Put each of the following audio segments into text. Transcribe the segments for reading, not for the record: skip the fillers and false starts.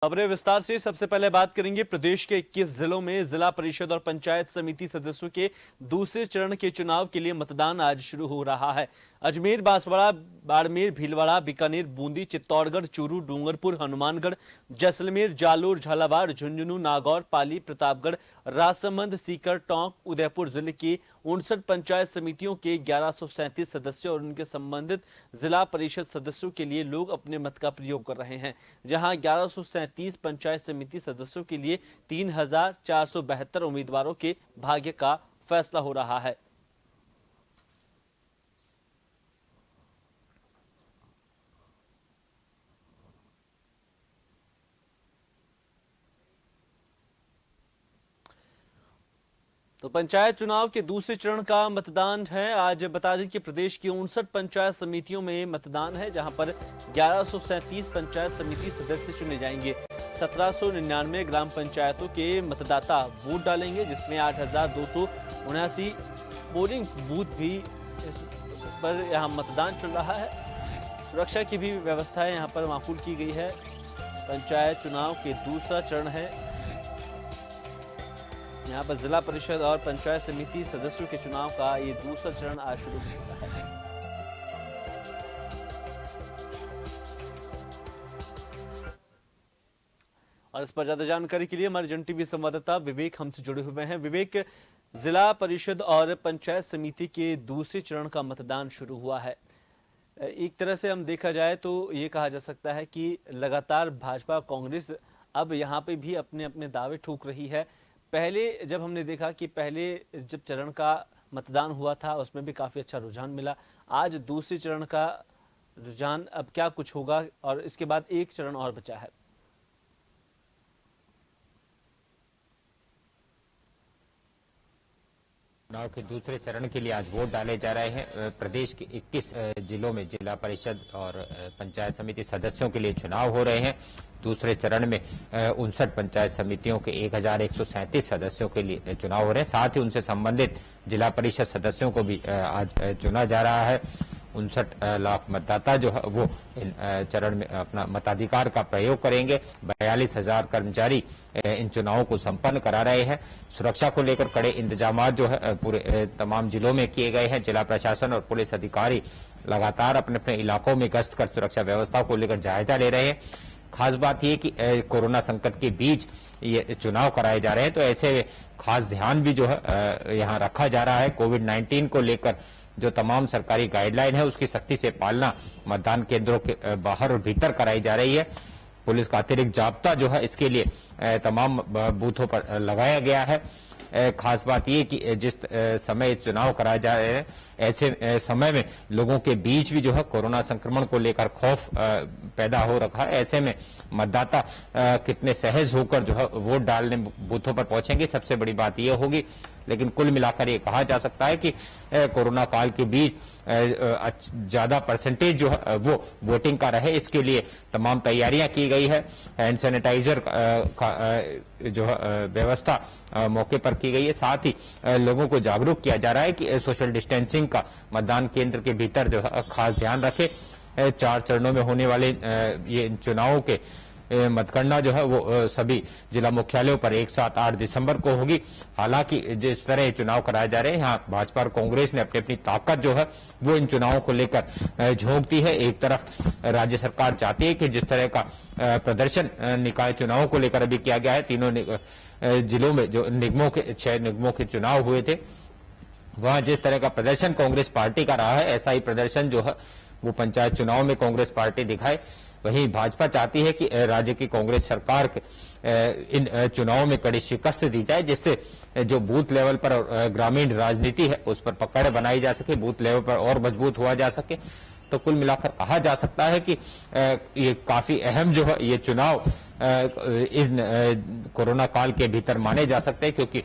खबरें विस्तार से। सबसे पहले बात करेंगे प्रदेश के 21 जिलों में जिला परिषद और पंचायत समिति सदस्यों के दूसरे चरण के चुनाव के लिए मतदान आज शुरू हो रहा है। अजमेर, बांसवाड़ा, बाड़मेर, भीलवाड़ा, बीकानेर, बूंदी, चित्तौड़गढ़, चूरू, डूंगरपुर, हनुमानगढ़, जैसलमेर, जालोर, झालावाड़, झुंझुनू, नागौर, पाली, प्रतापगढ़, राजसमंद, सीकर, टोंक, उदयपुर जिले की 59 पंचायत समितियों के 1137 सदस्यों और उनके संबंधित जिला परिषद सदस्यों के लिए लोग अपने मत का प्रयोग कर रहे हैं, जहां 1137 पंचायत समिति सदस्यों के लिए 3472 उम्मीदवारों के भाग्य का फैसला हो रहा है। तो पंचायत चुनाव के दूसरे चरण का मतदान है। आज बता दें कि प्रदेश की 59 पंचायत समितियों में मतदान है, जहां पर 1137 पंचायत समिति सदस्य चुने जाएंगे। 1799 ग्राम पंचायतों के मतदाता वोट डालेंगे, जिसमें 8279 पोलिंग बूथ भी पर यहां मतदान चल रहा है। सुरक्षा की भी व्यवस्थाएं यहां पर माकूल की गई है। पंचायत चुनाव के दूसरा चरण है। यहाँ पर जिला परिषद और पंचायत समिति सदस्यों के चुनाव का ये दूसरा चरण आज शुरू हो चुका है। और इस पर ज्यादा जानकारी के लिए हमारे जन टीवी संवाददाता विवेक हमसे जुड़े हुए हैं। विवेक, जिला परिषद और पंचायत समिति के दूसरे चरण का मतदान शुरू हुआ है। एक तरह से हम देखा जाए तो ये कहा जा सकता है कि लगातार भाजपा कांग्रेस अब यहाँ पे भी अपने अपने दावे ठोक रही है। पहले जब हमने देखा कि पहले जब चरण का मतदान हुआ था उसमें भी काफी अच्छा रुझान मिला, आज दूसरे चरण का रुझान अब क्या कुछ होगा और इसके बाद एक चरण और बचा है। चुनाव के दूसरे चरण के लिए आज वोट डाले जा रहे हैं। प्रदेश के 21 जिलों में जिला परिषद और पंचायत समिति सदस्यों के लिए चुनाव हो रहे हैं। दूसरे चरण में 59 पंचायत समितियों के 1137 सदस्यों के लिए चुनाव हो रहे हैं। साथ ही उनसे संबंधित जिला परिषद सदस्यों को भी आज चुना जा रहा है। 59 लाख मतदाता जो है वो इन चरण में अपना मताधिकार का प्रयोग करेंगे। 42,000 कर्मचारी इन चुनावों को संपन्न करा रहे हैं। सुरक्षा को लेकर कड़े इंतजाम जो है पूरे तमाम जिलों में किए गए हैं। जिला प्रशासन और पुलिस अधिकारी लगातार अपने अपने इलाकों में गश्त कर सुरक्षा व्यवस्था को लेकर जायजा ले रहे हैं। खास बात यह कि कोरोना संकट के बीच ये चुनाव कराए जा रहे हैं, तो ऐसे में खास ध्यान भी जो है यहाँ रखा जा रहा है। कोविड-19 को लेकर जो तमाम सरकारी गाइडलाइन है उसकी सख्ती से पालना मतदान केंद्रों के बाहर और भीतर कराई जा रही है। पुलिस का अतिरिक्त जाब्ता जो है इसके लिए तमाम बूथों पर लगाया गया है। खास बात ये कि जिस समय चुनाव कराए जा रहे हैं ऐसे समय में लोगों के बीच भी जो है कोरोना संक्रमण को लेकर खौफ पैदा हो रखा है। ऐसे में मतदाता कितने सहज होकर जो है वोट डालने बूथों पर पहुंचेंगे, सबसे बड़ी बात यह होगी। लेकिन कुल मिलाकर ये कहा जा सकता है कि कोरोना काल के बीच ज्यादा परसेंटेज जो है वो वोटिंग का रहे, इसके लिए तमाम तैयारियां की गई है। हैंड सैनिटाइजर का जो व्यवस्था मौके पर की गई है। साथ ही लोगों को जागरूक किया जा रहा है कि सोशल डिस्टेंसिंग का मतदान केंद्र के भीतर जो है खास ध्यान रखे। 4 चरणों में होने वाले ये चुनावों के मतगणना जो है वो सभी जिला मुख्यालयों पर एक साथ 8 दिसंबर को होगी। हालांकि जिस तरह चुनाव कराए जा रहे हैं, यहाँ भाजपा और कांग्रेस ने अपनी अपनी ताकत जो है वो इन चुनावों को लेकर झोंकती है। एक तरफ राज्य सरकार चाहती है कि जिस तरह का प्रदर्शन निकाय चुनावों को लेकर अभी किया गया है, तीनों जिलों में जो निगमों के 6 निगमों के चुनाव हुए थे, वहां जिस तरह का प्रदर्शन कांग्रेस पार्टी का रहा है, ऐसा ही प्रदर्शन जो है वो पंचायत चुनाव में कांग्रेस पार्टी दिखाए। वहीं भाजपा चाहती है कि राज्य की कांग्रेस सरकार के इन चुनावों में कड़ी शिकस्त दी जाए, जिससे जो बूथ लेवल पर और ग्रामीण राजनीति है उस पर पकड़ बनाई जा सके, बूथ लेवल पर और मजबूत हुआ जा सके। तो कुल मिलाकर कहा जा सकता है कि ये काफी अहम जो है ये चुनाव इस कोरोना काल के भीतर माने जा सकते हैं, क्योंकि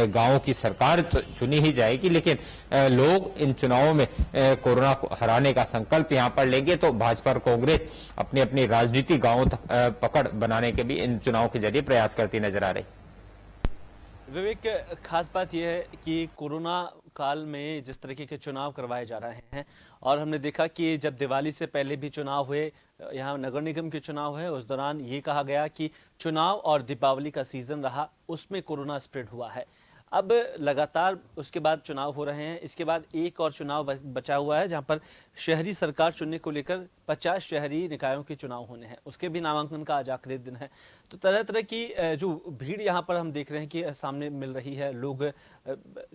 गांवों की सरकार तो चुनी ही जाएगी, लेकिन लोग इन चुनावों में कोरोना को हराने का संकल्प यहां पर लेंगे, तो भाजपा और कांग्रेस अपनी अपनी राजनीति गांवों तक पकड़ बनाने के भी इन चुनाव के जरिए प्रयास करती नजर आ रही। विवेक, खास बात यह है कि कोरोना काल में जिस तरीके के चुनाव करवाए जा रहे हैं और हमने देखा कि जब दिवाली से पहले भी चुनाव हुए, यहाँ नगर निगम के चुनाव है, उस दौरान ये कहा गया कि चुनाव और दीपावली का सीजन रहा, उसमें कोरोना स्प्रेड हुआ है। अब लगातार उसके बाद चुनाव हो रहे हैं। इसके बाद एक और चुनाव बचा हुआ है, जहां पर शहरी सरकार चुनने को लेकर 50 शहरी निकायों के चुनाव होने हैं। उसके भी नामांकन का आज आखिरी दिन है। तो तरह तरह की जो भीड़ यहां पर हम देख रहे हैं कि सामने मिल रही है। लोग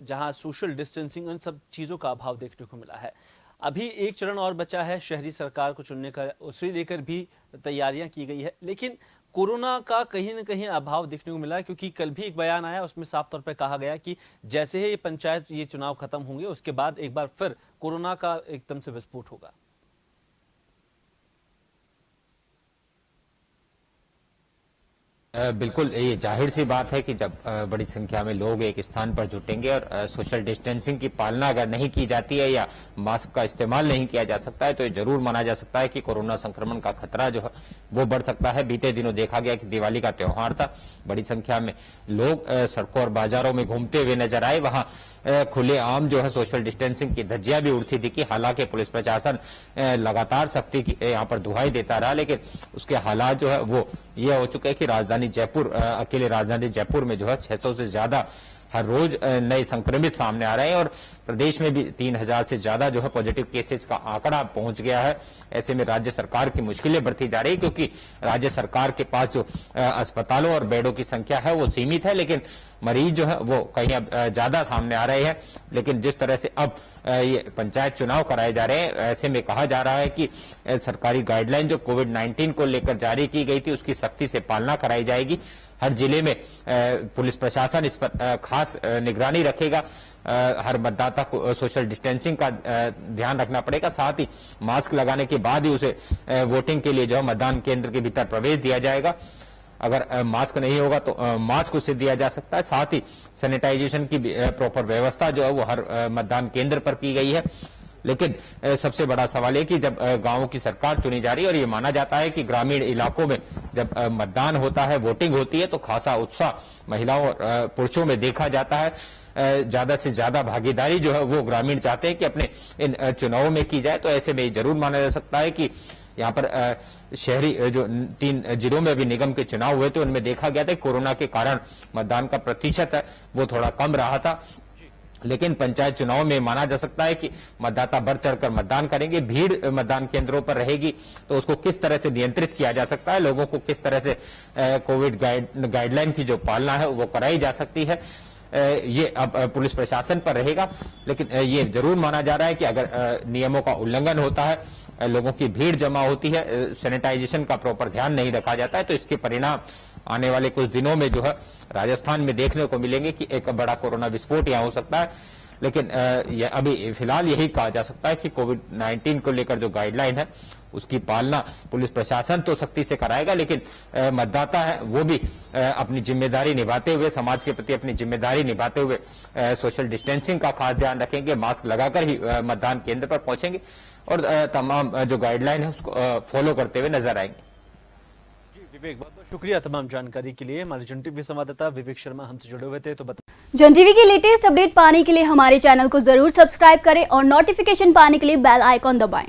जहां सोशल डिस्टेंसिंग, उन सब चीज़ों का अभाव देखने को मिला है। अभी एक चरण और बचा है शहरी सरकार को चुनने का, उसे लेकर भी तैयारियां की गई है। लेकिन कोरोना का कहीं ना कहीं अभाव देखने को मिला है, क्योंकि कल भी एक बयान आया, उसमें साफ तौर पर कहा गया कि जैसे ही ये चुनाव खत्म होंगे, उसके बाद एक बार फिर कोरोना का एकदम से विस्फोट होगा। बिल्कुल, ये जाहिर सी बात है कि जब बड़ी संख्या में लोग एक स्थान पर जुटेंगे और सोशल डिस्टेंसिंग की पालना अगर नहीं की जाती है या मास्क का इस्तेमाल नहीं किया जा सकता है, तो ये जरूर माना जा सकता है कि कोरोना संक्रमण का खतरा जो है वो बढ़ सकता है। बीते दिनों देखा गया कि दिवाली का त्योहार था, बड़ी संख्या में लोग सड़कों और बाजारों में घूमते हुए नजर आए। वहां खुले आम जो है सोशल डिस्टेंसिंग की धज्जियां भी उड़ती दिखी। हालांकि पुलिस प्रशासन लगातार सख्ती की यहाँ पर दुहाई देता रहा, लेकिन उसके हालात जो है वो ये हो चुके हैं कि राजधानी जयपुर, अकेले राजधानी जयपुर में जो है 600 से ज्यादा हर रोज नए संक्रमित सामने आ रहे हैं और प्रदेश में भी 3000 से ज्यादा जो है पॉजिटिव केसेस का आंकड़ा पहुंच गया है। ऐसे में राज्य सरकार की मुश्किलें बढ़ती जा रही है, क्योंकि राज्य सरकार के पास जो अस्पतालों और बेडों की संख्या है वो सीमित है, लेकिन मरीज जो है वो कहीं अब ज्यादा सामने आ रहे हैं। लेकिन जिस तरह से अब ये पंचायत चुनाव कराए जा रहे हैं, ऐसे में कहा जा रहा है कि सरकारी गाइडलाइन जो कोविड-19 को लेकर जारी की गई थी, उसकी सख्ती से पालना कराई जाएगी। हर जिले में पुलिस प्रशासन इस पर खास निगरानी रखेगा। हर मतदाता को सोशल डिस्टेंसिंग का ध्यान रखना पड़ेगा। साथ ही मास्क लगाने के बाद ही उसे वोटिंग के लिए जो है मतदान केंद्र के भीतर प्रवेश दिया जाएगा। अगर मास्क नहीं होगा तो मास्क उसे दिया जा सकता है। साथ ही सैनिटाइजेशन की प्रॉपर व्यवस्था जो है वो हर मतदान केंद्र पर की गई है। लेकिन सबसे बड़ा सवाल है कि जब गांवों की सरकार चुनी जा रही है और ये माना जाता है कि ग्रामीण इलाकों में जब मतदान होता है, वोटिंग होती है, तो खासा उत्साह महिलाओं और पुरुषों में देखा जाता है। ज्यादा से ज्यादा भागीदारी जो है वो ग्रामीण चाहते हैं कि अपने इन चुनावों में की जाए। तो ऐसे में जरूर माना जा सकता है कि यहाँ पर शहरी जो 3 जिलों में भी निगम के चुनाव हुए थे, उनमें देखा गया था कोरोना के कारण मतदान का प्रतिशत है वो थोड़ा कम रहा था। लेकिन पंचायत चुनाव में माना जा सकता है कि मतदाता बढ़ चढ़कर मतदान करेंगे, भीड़ मतदान केंद्रों पर रहेगी, तो उसको किस तरह से नियंत्रित किया जा सकता है, लोगों को किस तरह से कोविड गाइडलाइन की जो पालना है वो कराई जा सकती है, ये अब पुलिस प्रशासन पर रहेगा। लेकिन ये जरूर माना जा रहा है कि अगर नियमों का उल्लंघन होता है, लोगों की भीड़ जमा होती है, सैनिटाइजेशन का प्रॉपर ध्यान नहीं रखा जाता है, तो इसके परिणाम आने वाले कुछ दिनों में जो है राजस्थान में देखने को मिलेंगे कि एक बड़ा कोरोना विस्फोट यहाँ हो सकता है। लेकिन अभी फिलहाल यही कहा जा सकता है कि कोविड-19 को लेकर जो गाइडलाइन है उसकी पालना पुलिस प्रशासन तो सख्ती से कराएगा, लेकिन मतदाता है वो भी अपनी जिम्मेदारी निभाते हुए, समाज के प्रति अपनी जिम्मेदारी निभाते हुए सोशल डिस्टेंसिंग का खास ध्यान रखेंगे, मास्क लगाकर ही मतदान केंद्र पर पहुंचेंगे और तमाम जो गाइडलाइन है उसको फॉलो करते हुए नजर आएंगे। विवेक, बहुत बहुत शुक्रिया तमाम जानकारी के लिए। हमारे जन टीवी संवाददाता विवेक शर्मा हमसे जुड़े हुए थे। तो जन टीवी की लेटेस्ट अपडेट पाने के लिए हमारे चैनल को जरूर सब्सक्राइब करें और नोटिफिकेशन पाने के लिए बेल आइकॉन दबाएं।